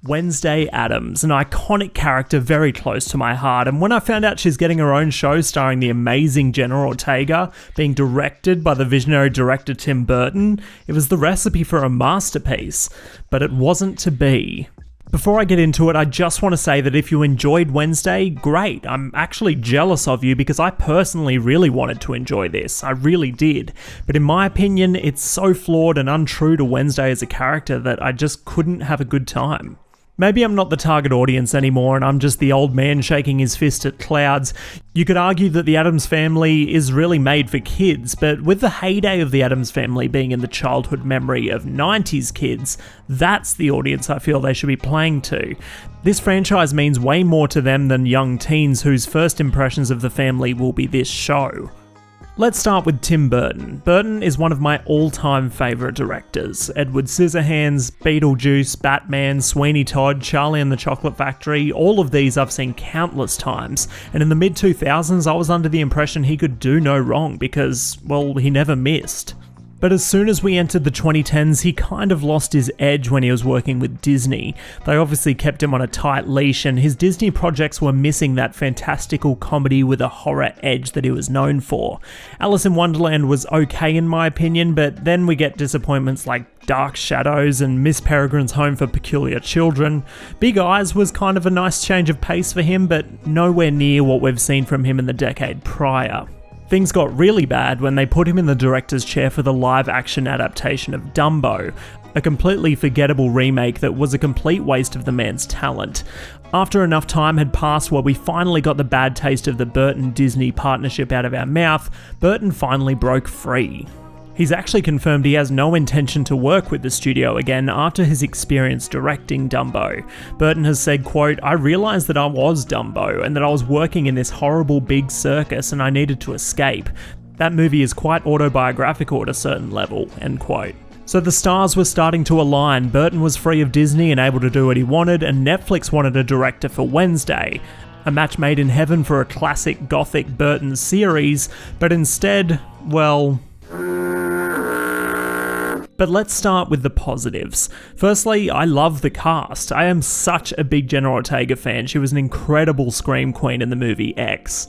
Wednesday Addams, an iconic character very close to my heart, and when I found out she's getting her own show starring the amazing Jenna Ortega, being directed by the visionary director Tim Burton, it was the recipe for a masterpiece, but it wasn't to be. Before I get into it, I just want to say that if you enjoyed Wednesday, great. I'm actually jealous of you because I personally really wanted to enjoy this. I really did. But in my opinion, it's so flawed and untrue to Wednesday as a character that I just couldn't have a good time. Maybe I'm not the target audience anymore and I'm just the old man shaking his fist at clouds. You could argue that the Addams Family is really made for kids, but with the heyday of the Addams Family being in the childhood memory of 90s kids, that's the audience I feel they should be playing to. This franchise means way more to them than young teens whose first impressions of the family will be this show. Let's start with Tim Burton. Burton is one of my all-time favourite directors. Edward Scissorhands, Beetlejuice, Batman, Sweeney Todd, Charlie and the Chocolate Factory, all of these I've seen countless times, and in the mid-2000s I was under the impression he could do no wrong because, well, he never missed. But as soon as we entered the 2010s, he kind of lost his edge when he was working with Disney. They obviously kept him on a tight leash, and his Disney projects were missing that fantastical comedy with a horror edge that he was known for. Alice in Wonderland was okay in my opinion, but then we get disappointments like Dark Shadows and Miss Peregrine's Home for Peculiar Children. Big Eyes was kind of a nice change of pace for him, but nowhere near what we've seen from him in the decade prior. Things got really bad when they put him in the director's chair for the live-action adaptation of Dumbo, a completely forgettable remake that was a complete waste of the man's talent. After enough time had passed where we finally got the bad taste of the Burton-Disney partnership out of our mouth, Burton finally broke free. He's actually confirmed he has no intention to work with the studio again after his experience directing Dumbo. Burton has said, quote, "I realised that I was Dumbo and that I was working in this horrible big circus and I needed to escape. That movie is quite autobiographical at a certain level," end quote. So the stars were starting to align. Burton was free of Disney and able to do what he wanted, and Netflix wanted a director for Wednesday. A match made in heaven for a classic gothic Burton series, but instead, well... But let's start with the positives. Firstly, I love the cast. I am such a big Jenna Ortega fan. She was an incredible scream queen in the movie X.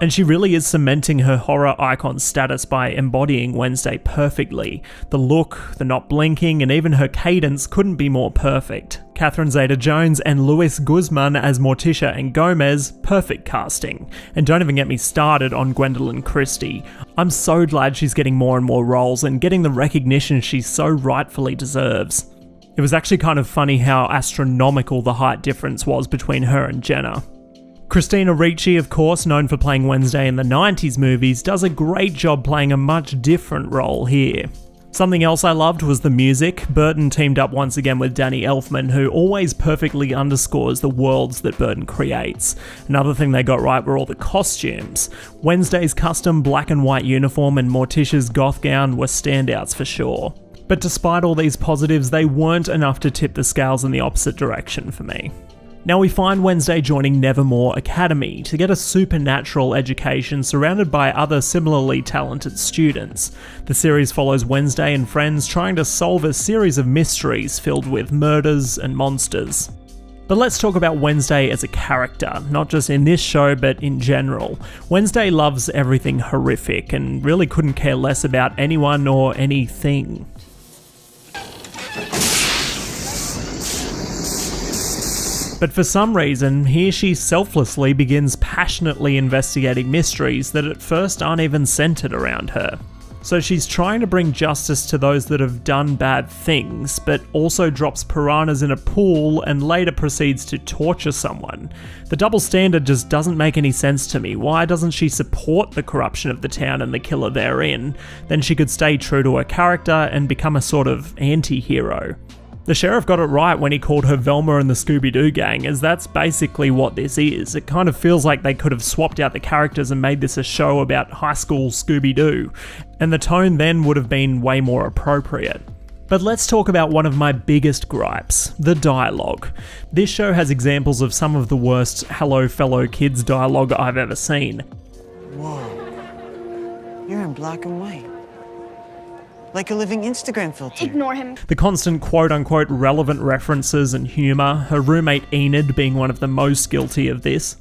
And she really is cementing her horror icon status by embodying Wednesday perfectly. The look, the not blinking, and even her cadence couldn't be more perfect. Catherine Zeta-Jones and Luis Guzman as Morticia and Gomez, perfect casting. And don't even get me started on Gwendolyn Christie. I'm so glad she's getting more and more roles and getting the recognition she so rightfully deserves. It was actually kind of funny how astronomical the height difference was between her and Jenna. Christina Ricci, of course, known for playing Wednesday in the 90s movies, does a great job playing a much different role here. Something else I loved was the music. Burton teamed up once again with Danny Elfman, who always perfectly underscores the worlds that Burton creates. Another thing they got right were all the costumes. Wednesday's custom black and white uniform and Morticia's goth gown were standouts for sure. But despite all these positives, they weren't enough to tip the scales in the opposite direction for me. Now we find Wednesday joining Nevermore Academy to get a supernatural education surrounded by other similarly talented students. The series follows Wednesday and friends trying to solve a series of mysteries filled with murders and monsters. But let's talk about Wednesday as a character, not just in this show but in general. Wednesday loves everything horrific and really couldn't care less about anyone or anything. But for some reason, here she selflessly begins passionately investigating mysteries that at first aren't even centered around her. So she's trying to bring justice to those that have done bad things, but also drops piranhas in a pool and later proceeds to torture someone. The double standard just doesn't make any sense to me. Why doesn't she support the corruption of the town and the killer therein? Then she could stay true to her character and become a sort of anti-hero. The sheriff got it right when he called her Velma and the Scooby-Doo gang, as that's basically what this is. It kind of feels like they could have swapped out the characters and made this a show about high school Scooby-Doo, and the tone then would have been way more appropriate. But let's talk about one of my biggest gripes, the dialogue. This show has examples of some of the worst Hello Fellow Kids dialogue I've ever seen. Whoa, you're in black and white. like a living Instagram filter. Ignore him. The constant quote-unquote relevant references and humour, her roommate Enid being one of the most guilty of this.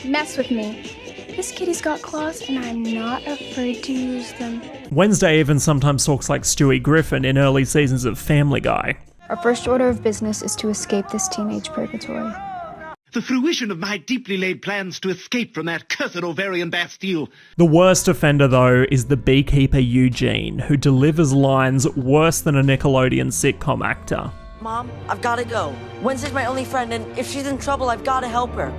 Mess with me. This kitty's got claws and I'm not afraid to use them. Wednesday even sometimes talks like Stewie Griffin in early seasons of Family Guy. Our first order of business is to escape this teenage purgatory. The fruition of my deeply laid plans to escape from that cursed ovarian Bastille. The worst offender, though, is the beekeeper Eugene, who delivers lines worse than a Nickelodeon sitcom actor. Mom, I've gotta go. Wednesday's my only friend, and if she's in trouble, I've gotta help her.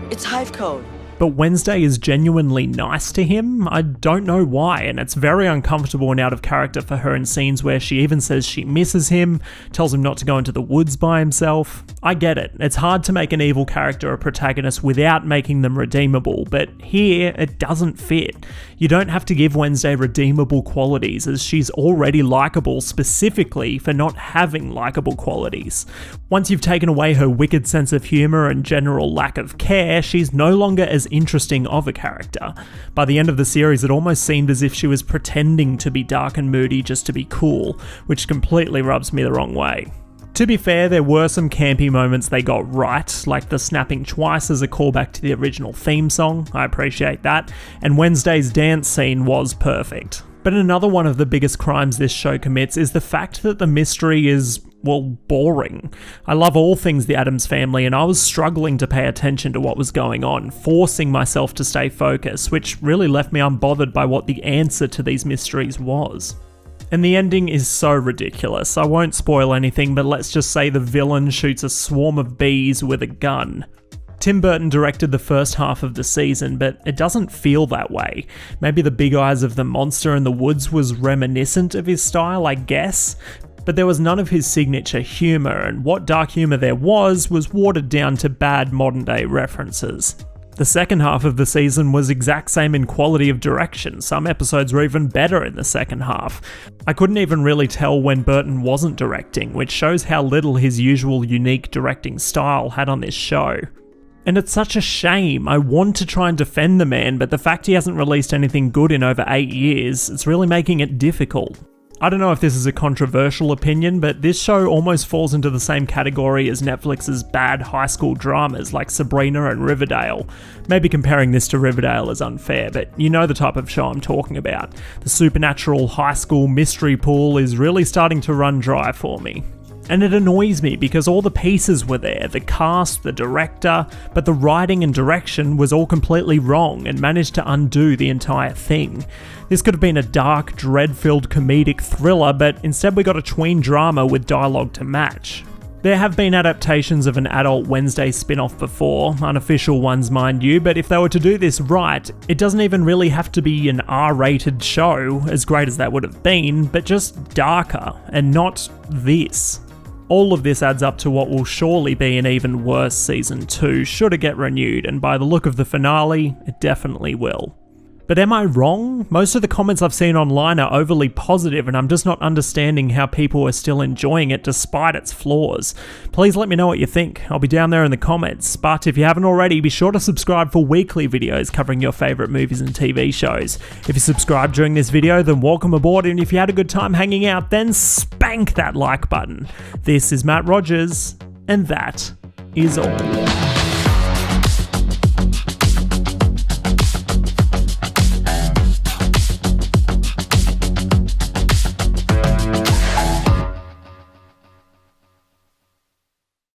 It's hive code. But Wednesday is genuinely nice to him. I don't know why, and it's very uncomfortable and out of character for her in scenes where she even says she misses him, tells him not to go into the woods by himself. I get it. It's hard to make an evil character a protagonist without making them redeemable, but here it doesn't fit. You don't have to give Wednesday redeemable qualities, as she's already likeable specifically for not having likeable qualities. Once you've taken away her wicked sense of humour and general lack of care, she's no longer as interesting of a character. By the end of the series, it almost seemed as if she was pretending to be dark and moody just to be cool, which completely rubs me the wrong way. To be fair, there were some campy moments they got right, like the snapping twice as a callback to the original theme song. I appreciate that. And Wednesday's dance scene was perfect. But another one of the biggest crimes this show commits is the fact that the mystery is, well, boring. I love all things the Addams Family, and I was struggling to pay attention to what was going on, forcing myself to stay focused, which really left me unbothered by what the answer to these mysteries was. And the ending is so ridiculous. I won't spoil anything, but let's just say the villain shoots a swarm of bees with a gun. Tim Burton directed the first half of the season, but it doesn't feel that way. Maybe the big eyes of the monster in the woods was reminiscent of his style, I guess. But there was none of his signature humour, and what dark humour there was watered down to bad modern day references. The second half of the season was exact same in quality of direction. Some episodes were even better in the second half. I couldn't even really tell when Burton wasn't directing, which shows how little his usual unique directing style had on this show. And it's such a shame. I want to try and defend the man, but the fact he hasn't released anything good in over 8 years, it's really making it difficult. I don't know if this is a controversial opinion, but this show almost falls into the same category as Netflix's bad high school dramas like Sabrina and Riverdale. Maybe comparing this to Riverdale is unfair, but you know the type of show I'm talking about. The supernatural high school mystery pool is really starting to run dry for me. And it annoys me because all the pieces were there, the cast, the director, but the writing and direction was all completely wrong and managed to undo the entire thing. This could have been a dark, dread-filled comedic thriller, but instead we got a tween drama with dialogue to match. There have been adaptations of an adult Wednesday spin-off before, unofficial ones mind you, but if they were to do this right, it doesn't even really have to be an R-rated show, as great as that would have been, but just darker, and not this. All of this adds up to what will surely be an even worse season 2 should it get renewed, and by the look of the finale, it definitely will. But am I wrong? Most of the comments I've seen online are overly positive, and I'm just not understanding how people are still enjoying it despite its flaws. Please let me know what you think. I'll be down there in the comments. But if you haven't already, be sure to subscribe for weekly videos covering your favourite movies and TV shows. If you subscribed during this video, then welcome aboard, and if you had a good time hanging out, then spank that like button. This is Matt Rogers, and that is all.